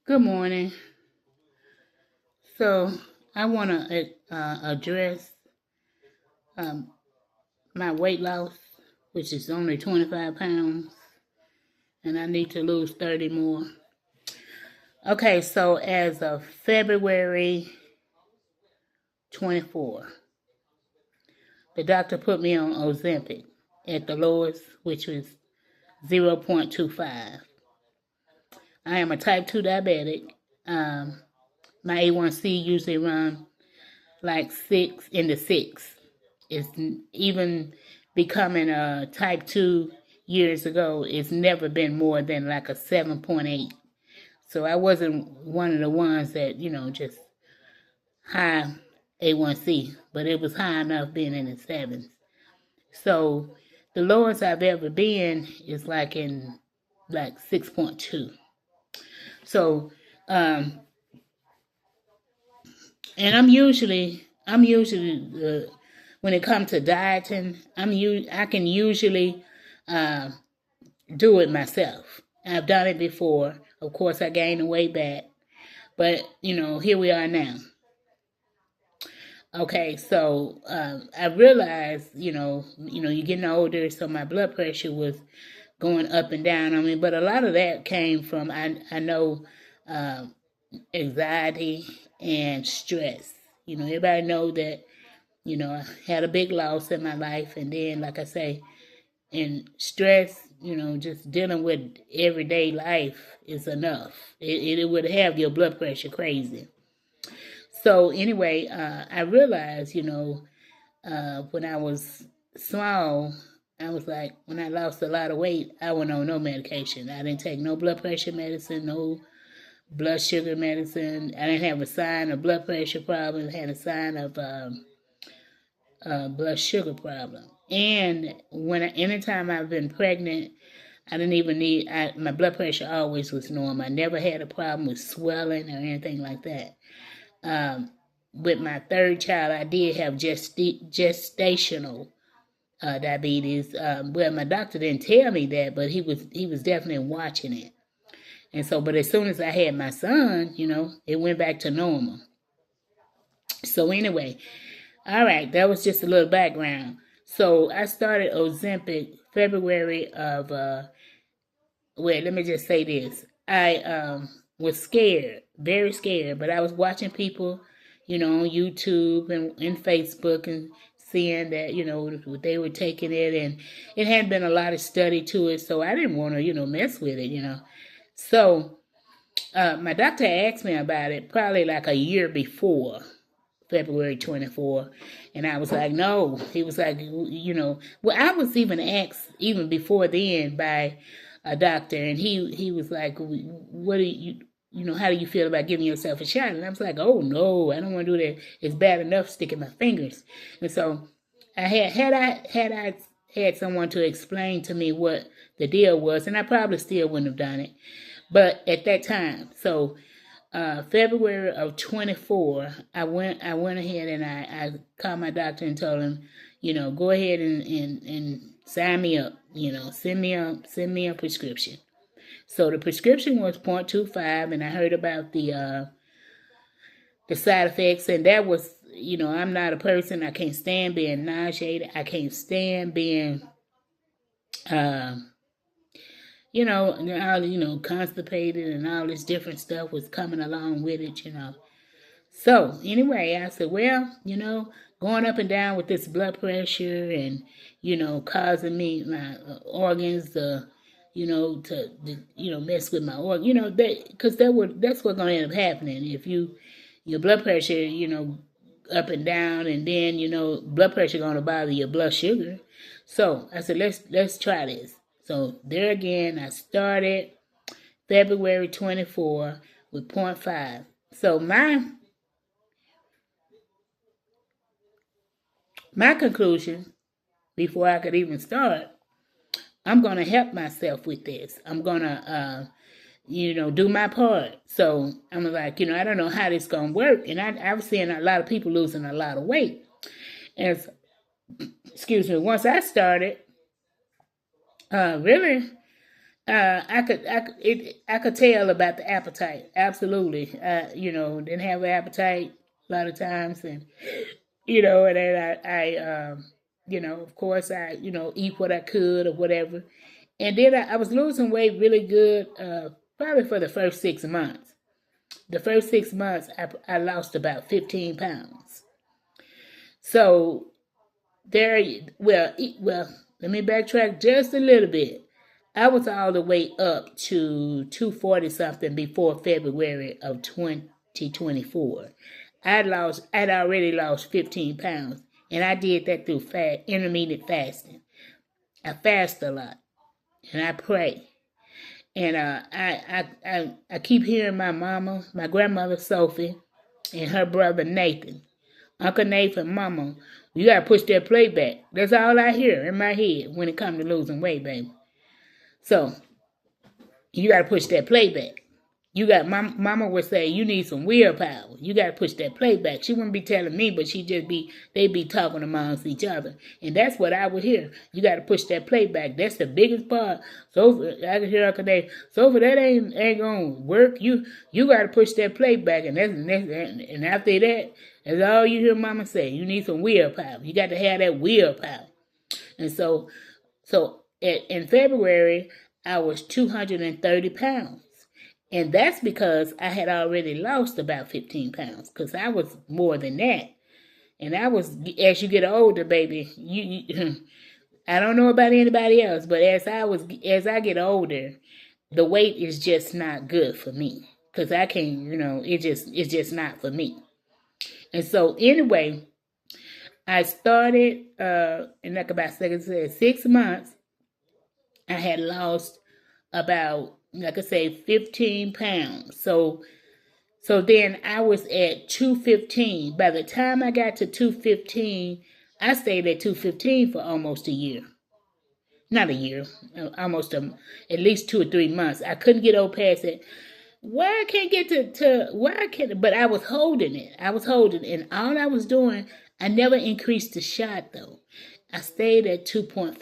Good morning. So I want to address um, my weight loss, which is only 25 pounds, and I need to lose 30 more. Okay, so as of February 24, the doctor put me on ozempic at the lowest, which was 0.25. I am a type 2 diabetic. My A1C usually runs like 6 in the 6. It's even becoming a type 2 years ago, it's never been more than like a 7.8. So I wasn't one of the ones that, just high A1C, but it was high enough being in the 7s. So the lowest I've ever been is like in like 6.2. So, and I'm usually when it comes to dieting, I can usually uh, do it myself. I've done it before. Of course, I gained the weight back, but here we are now. Okay, so I realized, you're getting older, so my blood pressure was going up and down on me, but a lot of that came from I know uh, anxiety and stress. Everybody know that I had a big loss in my life, and then, like I say, and stress, just dealing with everyday life is enough. It would have your blood pressure crazy. So anyway, I realized, when I was small, I was like, when I lost a lot of weight, I went on no medication. I didn't take no blood pressure medicine, no blood sugar medicine. I didn't have a sign of blood pressure problem. I had a sign of blood sugar problem. And anytime I've been pregnant, I didn't even need, my blood pressure always was normal. I never had a problem with swelling or anything like that. With my third child, I did have gestational diabetes. Well, my doctor didn't tell me that, but he was definitely watching it. And so, but as soon as I had my son, it went back to normal. So anyway, all right, that was just a little background. So I started Ozempic February of, let me just say this. I was scared, very scared, but I was watching people, on YouTube and Facebook and seeing that, they were taking it, and it had been a lot of study to it, so I didn't want to, mess with it. So my doctor asked me about it probably like a year before February 24. And I was like, no. He was like, well, I was even asked even before then by a doctor, and he was like, what do how do you feel about giving yourself a shot? And I was like, oh no, I don't want to do that. It's bad enough sticking my fingers. And so I had someone to explain to me what the deal was, and I probably still wouldn't have done it. But at that time, so February of 24, I went ahead and I called my doctor and told him, go ahead and sign me up, send me a prescription. So the prescription was 0.25, and I heard about the side effects, and that was, I'm not a person, I can't stand being nauseated, I can't stand being constipated, and all this different stuff was coming along with it. So anyway, I said, well, going up and down with this blood pressure and, causing me my organs to mess with my organ, because that's what's going to end up happening if your blood pressure, up and down, and then, blood pressure going to bother your blood sugar. So I said, let's try this. So there again, I started February 24 with 0.5. So my conclusion, before I could even start, I'm going to help myself with this. I'm going to, do my part. So I'm like, I don't know how this going to work. And I was seeing a lot of people losing a lot of weight. And, excuse me, once I started, really, I could tell about the appetite. Absolutely. Didn't have an appetite a lot of times, and and then of course I, eat what I could or whatever, and then I was losing weight really good. Probably for the first 6 months. The first 6 months, I lost about 15 pounds. So there, well, let me backtrack just a little bit. I was all the way up to 240 something before February of 2024. I'd already lost 15 pounds, and I did that through intermittent fasting. I fast a lot, and I pray. And I keep hearing my grandmother Sophie, and her brother Nathan, Uncle Nathan, Mama, you gotta push that plate back. That's all I hear in my head when it comes to losing weight, baby. So you gotta push that plate back. Mama would say you need some willpower. You gotta push that plate back. She wouldn't be telling me, but they'd be talking amongst each other, and that's what I would hear. You gotta push that plate back. That's the biggest part. So I could hear Uncle Dave. So for that ain't gonna work. You gotta push that plate back, and and after that, that's all you hear Mama say. You need some willpower. You got to have that willpower. And so in February, I was 230 pounds. And that's because I had already lost about 15 pounds, because I was more than that. And I was, as you get older, baby, I don't know about anybody else, but as I get older, the weight is just not good for me. Because I can't, it's just not for me. And so anyway, I started in like about 6 months. I had lost about, like I say, 15 pounds. So then I was at 215. By the time I got to 215, I stayed at 215 for almost a year. Not a year, almost at least 2 or 3 months. I couldn't get over past it. Why I can't get why I can't, but I was holding it. And all I was doing, I never increased the shot though. I stayed at 2.5,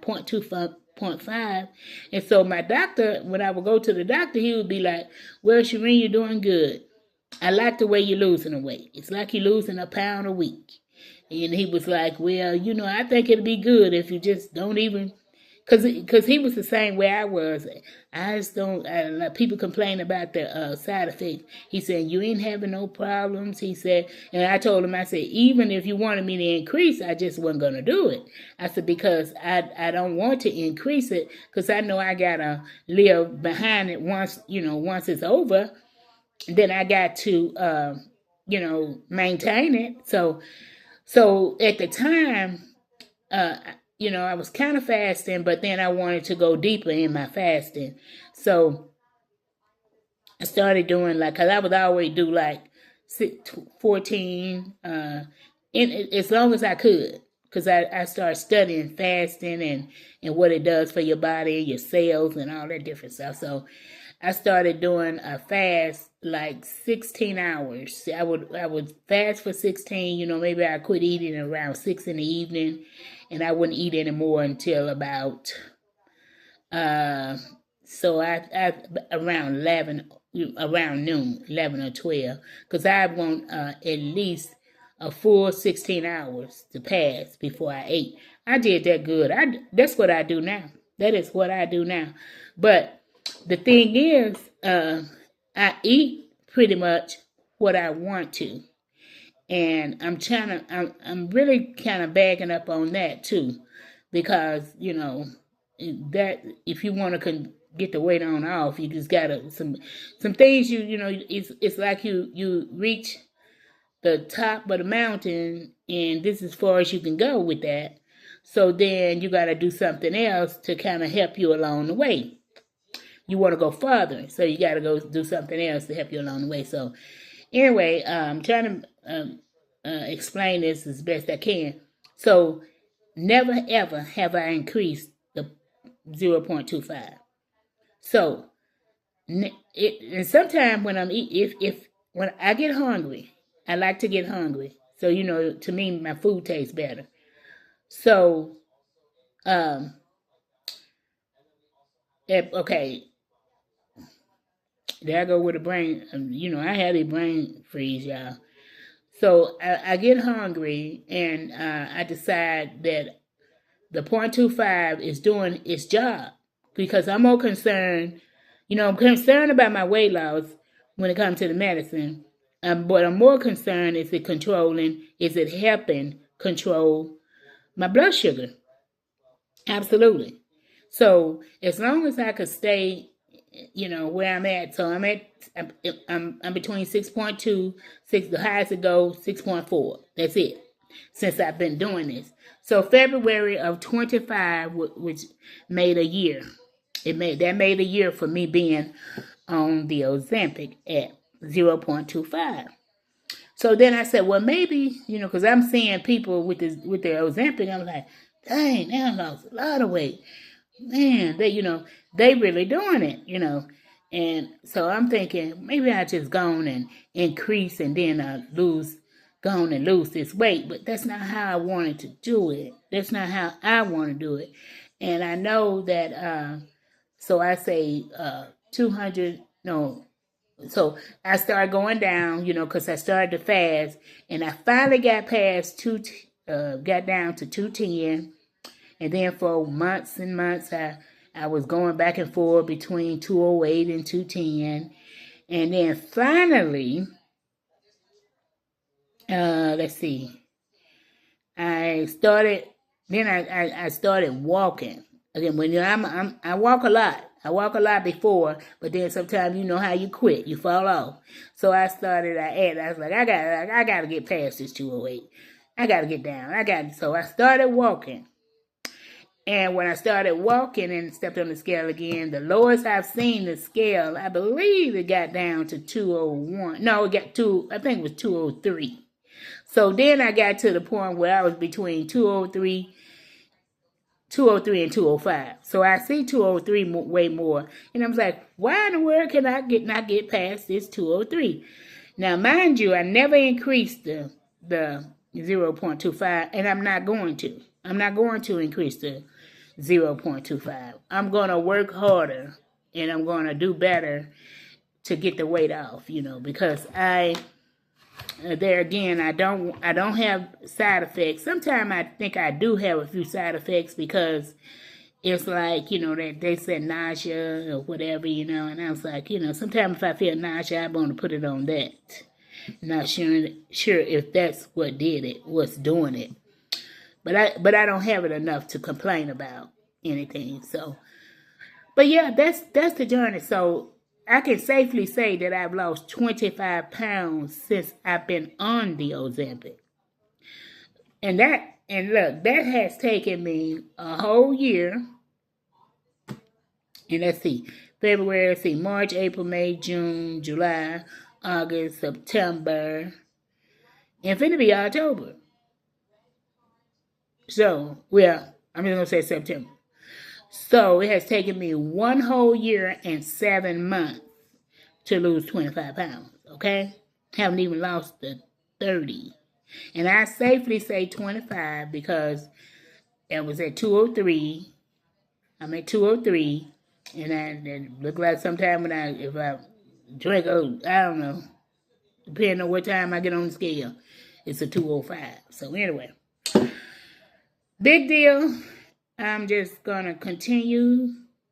0.25. And so my doctor, when I would go to the doctor, he would be like, well, Shireen, you're doing good. I like the way you're losing the weight. It's like you're losing a pound a week. And he was like, well, I think it'll be good if you just don't even, because he was the same way I was. I just don't, like people complain about the side effects. He said, you ain't having no problems. He said, and I told him, I said, even if you wanted me to increase, I just wasn't going to do it. I said, because I don't want to increase it, because I know I got to live behind it once it's over. Then I got to, maintain it. So at the time, I was kind of fasting, but then I wanted to go deeper in my fasting. So I started doing because I would always do 14, as long as I could. Because I started studying fasting and what it does for your body, your cells, and all that different stuff. So I started doing a fast 16 hours. I would fast for 16. Maybe I quit eating around 6 in the evening, and I wouldn't eat anymore until about so I around 11, around noon, 11 or 12, because I want at least a full 16 hours to pass before I ate. I did that good. That's what I do now. That is what I do now. But the thing is, I eat pretty much what I want to. And I'm really kind of bagging up on that too. Because, that if you want to get the weight on off, you just gotta, some things it's like you reach the top of the mountain, and this is as far as you can go with that. So then you got to do something else to kind of help you along the way. You want to go farther, so you got to go do something else to help you along the way. So anyway, I'm trying to explain this as best I can. So never ever have I increased the 0.25. So and sometimes when I'm when I get hungry, I like to get hungry. So to me, my food tastes better. So Okay, there I go with a brain. I had a brain freeze, y'all. So I get hungry, and I decide that the 0.25 is doing its job, because I'm more concerned. I'm concerned about my weight loss when it comes to the medicine. But I'm more concerned, is it helping control my blood sugar? Absolutely. So as long as I could stay, where I'm at. So I'm between 6.2, the highest it goes, 6.4. That's it. Since I've been doing this. So February of 25, which made a year. That made a year for me being on the Ozempic at 0.25. So then I said, well, maybe, because I'm seeing people with the Ozempic, I'm like, dang, they lost a lot of weight. Man, they really doing it. And so I'm thinking, maybe I just go on and increase, and then go on and lose this weight. But that's not how I wanted to do it. That's not how I want to do it. And I know that, so I say 200, no. So I started going down, because I started to fast, and I finally got got down to 210, and then for months and months, I was going back and forth between 208 and 210, and then finally, let's see, I started. Then I started walking again. When I walk a lot. I walk a lot before, but then sometimes how you quit, you fall off. So I was like, I gotta get past this 208. I gotta get down. So I started walking. And when I started walking and stepped on the scale again, the lowest I've seen the scale, I believe it got down to 201. No, I think it was 203. So then I got to the point where I was between 203 and 205. So I see 203 way more. And I was like, why in the world can I not get past this 203? Now, mind you, I never increased the 0.25, and I'm not going to. I'm not going to increase the 0.25. I'm going to work harder, and I'm going to do better to get the weight off, because there again, I don't have side effects. Sometimes I think I do have a few side effects, because it's like, that they said nausea or whatever, and I was like, sometimes if I feel nausea, I want to put it on that. Not sure if that's what did it, what's doing it. But I don't have it enough to complain about anything. So, but yeah, that's the journey. So I can safely say that I've lost 25 pounds since I've been on the Ozempic. And look, that has taken me a whole year. And let's see, February, March, April, May, June, July, August, September, and finna be October. So, well, I'm just going to say September. So, it has taken me 1 whole year and 7 months to lose 25 pounds, okay? Haven't even lost the 30. And I safely say 25 because it was at 203. I'm at 203. And it looked like sometime if I drink, I don't know, depending on what time I get on the scale, it's a 205. So anyway, big deal. I'm just going to continue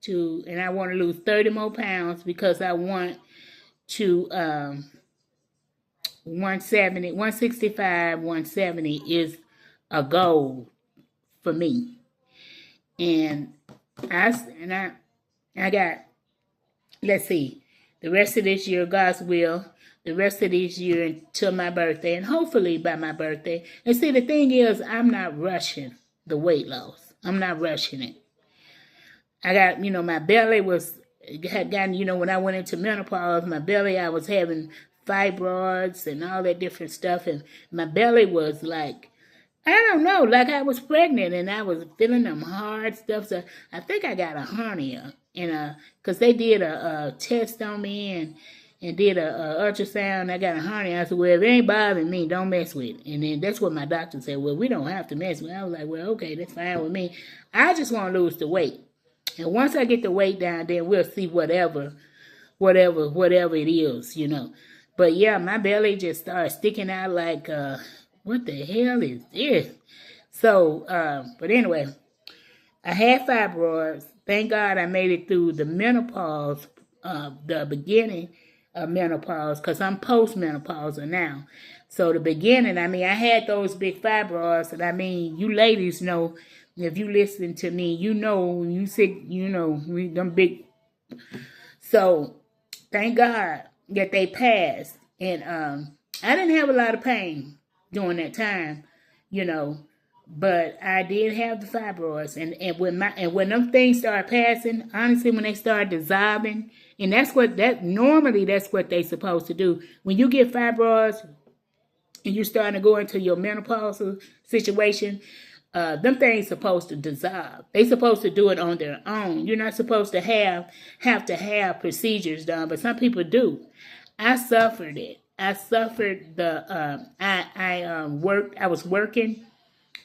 and I want to lose 30 more pounds because I want to, 165, 170 is a goal for me. And I got, let's see, the rest of this year, God's will, the rest of this year until my birthday, and hopefully by my birthday. And see, the thing is, I'm not rushing the weight loss. I'm not rushing it. I got, my belly had gotten, when I went into menopause, my belly, I was having fibroids and all that different stuff. And my belly was like, I don't know, like I was pregnant and I was feeling them hard stuff. So I think I got a hernia. And because they did a test on me and did a ultrasound, I got a hernia. I said, well, if it ain't bothering me, don't mess with it. And then that's what my doctor said. Well, we don't have to mess with it. I was like, well, okay, that's fine with me. I just want to lose the weight. And once I get the weight down, then we'll see whatever it is, you know. But yeah, my belly just started sticking out like, what the hell is this? So, but anyway, I had fibroids. Thank God I made it through the menopause, the beginning of menopause, because I'm post-menopausal now. So the beginning, I mean, I had those big fibroids, and I mean, you ladies know, if you listen to me, you know, when you sick, you know, them big. So thank God that they passed. And I didn't have a lot of pain during that time, you know, but I did have the fibroids. And when them things started passing, honestly, when they started dissolving, and normally that's what they supposed to do. When you get fibroids and you're starting to go into your menopausal situation, them things supposed to dissolve. They supposed to do it on their own. You're not supposed to have to have procedures done, but some people do. I suffered it. I suffered the. I was working,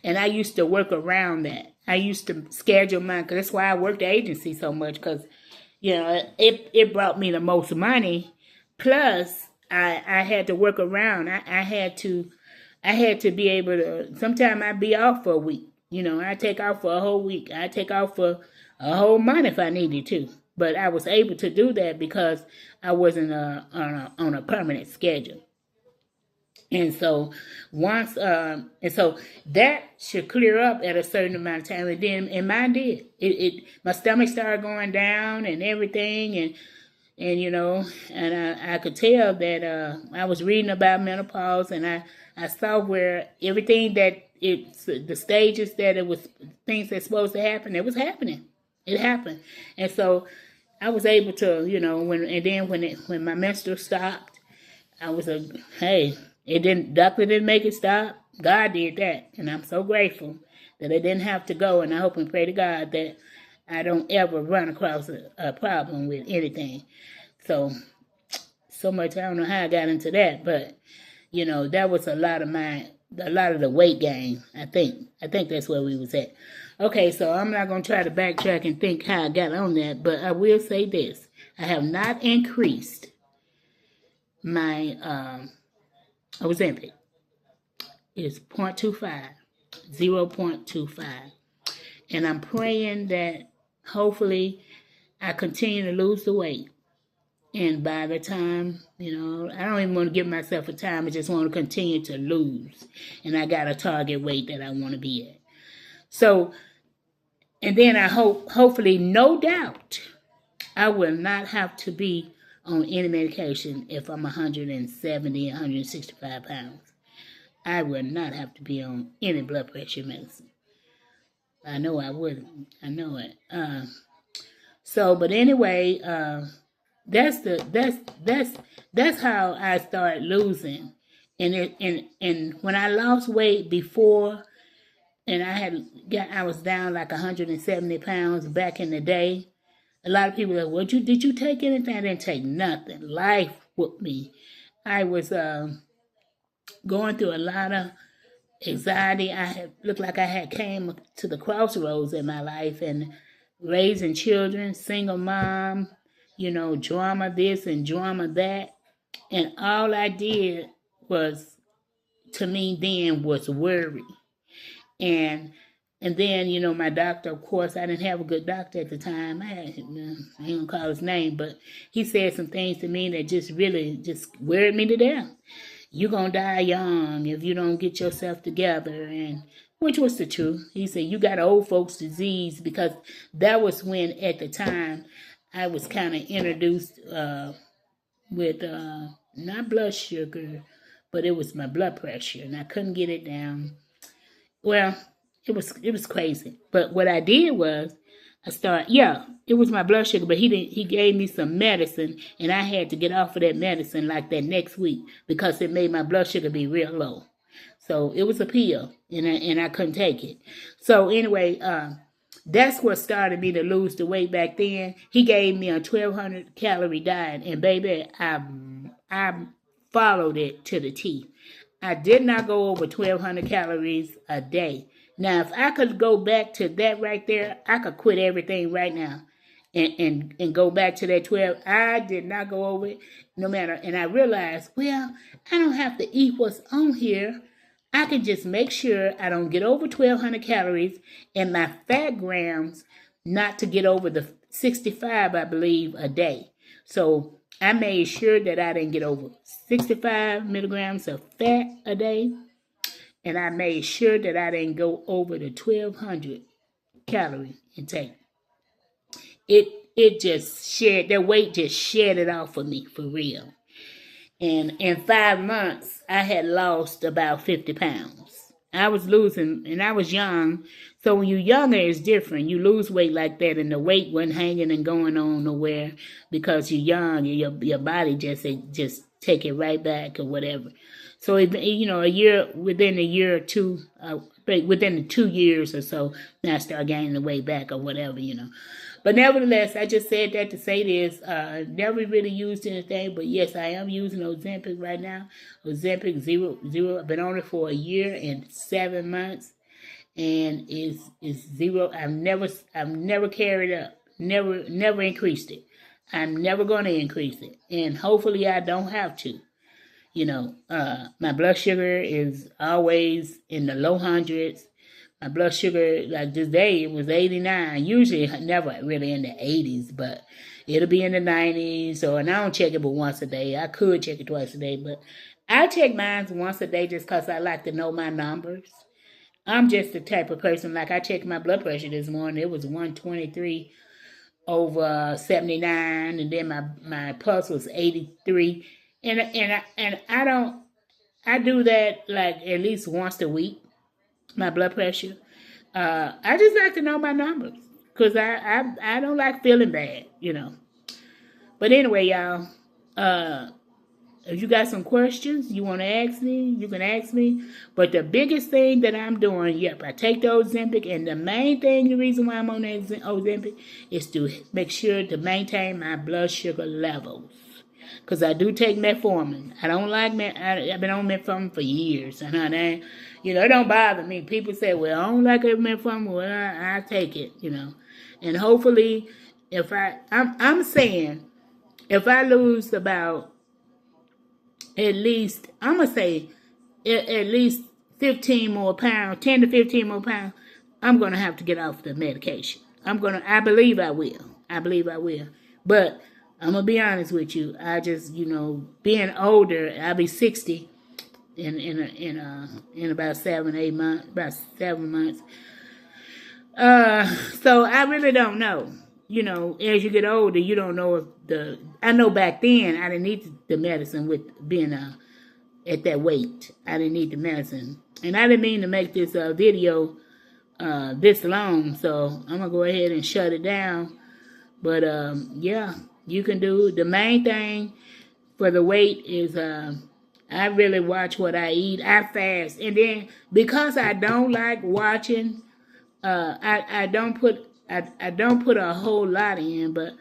and I used to work around that. I used to schedule mine, because that's why I worked the agency so much, because you know it brought me the most money. Plus, I had to work around. I had to be able to, sometimes I'd be off for a week. You know, I'd take off for a whole week. I'd take off for a whole month if I needed to. But I was able to do that because I wasn't on a permanent schedule. And so that should clear up at a certain amount of time. And mine did. My stomach started going down and everything, and you know, and I could tell that I was reading about menopause, and I saw where everything that the stages that it was, things that's supposed to happen, it was happening. It happened. And so I was able to, you know, when my menstrual stopped, I was hey, doctor didn't make it stop. God did that. And I'm so grateful that it didn't have to go. And I hope and pray to God that I don't ever run across a problem with anything. So much, I don't know how I got into that, but you know, that was a lot of the weight gain. I think that's where we was at. Okay, so I'm not going to try to backtrack and think how I got on that, but I will say this. I have not increased my ozempic. It's 0.25, 0.25. And I'm praying that hopefully I continue to lose the weight. And by the time, you know, I don't even want to give myself a time. I just want to continue to lose. And I got a target weight that I want to be at. So, and then I hopefully, no doubt, I will not have to be on any medication if I'm 170, 165 pounds. I will not have to be on any blood pressure medicine. I know I wouldn't. I know it. But anyway, that's how I started losing. And when I lost weight before, and I was down like 170 pounds back in the day. A lot of people are like, did you take anything? I didn't take nothing. Life whooped me. I was going through a lot of anxiety. Looked like I had came to the crossroads in my life, and raising children, single mom, you know, drama this and drama that. And all I did was, to me then, was worry. And then, you know, my doctor, of course, I didn't have a good doctor at the time. I ain't gonna call his name, but he said some things to me that just really worried me to death. You're gonna die young if you don't get yourself together, and which was the truth. He said, you got old folks disease, because that was when, at the time, I was kind of introduced with not blood sugar, but it was my blood pressure, and I couldn't get it down. Well, it was crazy. But what I did was, it was my blood sugar, but he gave me some medicine, and I had to get off of that medicine like that next week, because it made my blood sugar be real low. So it was a pill, and I couldn't take it. So anyway, that's what started me to lose the weight back then. He gave me a 1,200 calorie diet, and baby, I followed it to the T. I did not go over 1,200 calories a day. Now, if I could go back to that right there, I could quit everything right now and go back to that 12. I did not go over it no matter. And I realized, well, I don't have to eat what's on here. I can just make sure I don't get over 1,200 calories and my fat grams not to get over the 65, I believe, a day. So I made sure that I didn't get over 65 milligrams of fat a day. And I made sure that I didn't go over the 1,200 calorie intake. It just shed, that weight just shed it off for me, for real. And in 5 months, I had lost about 50 pounds. I was losing, and I was young. So when you're younger, it's different. You lose weight like that, and the weight wasn't hanging and going on nowhere because you're young, and your body just take it right back or whatever. So, within a year or two, within the 2 years or so, then I start gaining the weight back or whatever, But nevertheless, I just said that to say this. Never really used anything, but yes, I am using Ozempic right now. Ozempic 0. I've been on it for a year and 7 months, and it's 0. I've never carried up, never increased it. I'm never going to increase it, and hopefully I don't have to. My blood sugar is always in the low hundreds. My blood sugar, like this day, it was 89. Usually never really in the 80s, but it'll be in the 90s. And I don't check it but once a day. I could check it twice a day, but I check mine once a day just because I like to know my numbers. I'm just the type of person, like I checked my blood pressure this morning. It was 123 over 79, and then my pulse was 83. And I do that like at least once a week. My blood pressure. I just like to know my numbers because I don't like feeling bad, But anyway, y'all, if you got some questions you want to ask me, you can ask me. But the biggest thing that I'm doing, I take the Ozempic, and the main thing, the reason why I'm on the Ozempic is to make sure to maintain my blood sugar levels. Because I do take metformin. I don't like I've been on metformin for years. And it don't bother me. People say, well, I don't like metformin. Well, I take it, And hopefully, I'm saying, if I lose about at least, I'm going to say, at least 15 more pounds, 10 to 15 more pounds, I'm going to have to get off the medication. I believe I will. But I'm going to be honest with you. I just, being older, I'll be 60 in about 7 months. So I really don't know. As you get older, you don't know if I know back then I didn't need the medicine with being at that weight. I didn't need the medicine. And I didn't mean to make this video this long, so I'm going to go ahead and shut it down. But, you can do, the main thing for the weight is I really watch what I eat. I fast. And then because I don't like watching, I don't put a whole lot in, but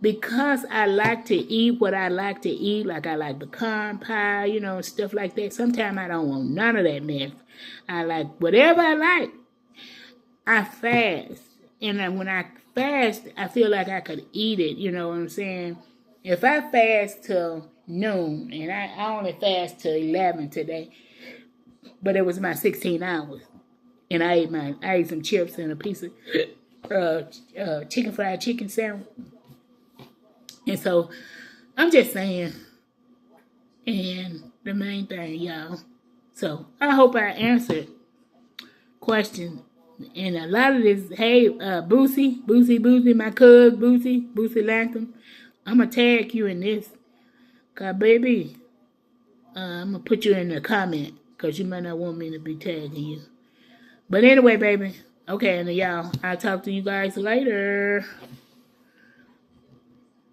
because I like to eat what I like to eat, like I like pecan pie, stuff like that. Sometimes I don't want none of that mess. I like whatever I like. I fast. And when I fast, I feel like I could eat it, you know what I'm saying? If I fast till noon, and I only fast till 11 today, but it was my 16 hours, and I ate some chips and a piece of fried chicken sandwich. And so, I'm just saying, and the main thing, y'all. So, I hope I answered questions. And a lot of this, hey, Boosie, my cuz, Boosie Latham, I'm going to tag you in this. Because, baby, I'm going to put you in the comment. Because you might not want me to be tagging you. But anyway, baby. Okay, and y'all, I'll talk to you guys later.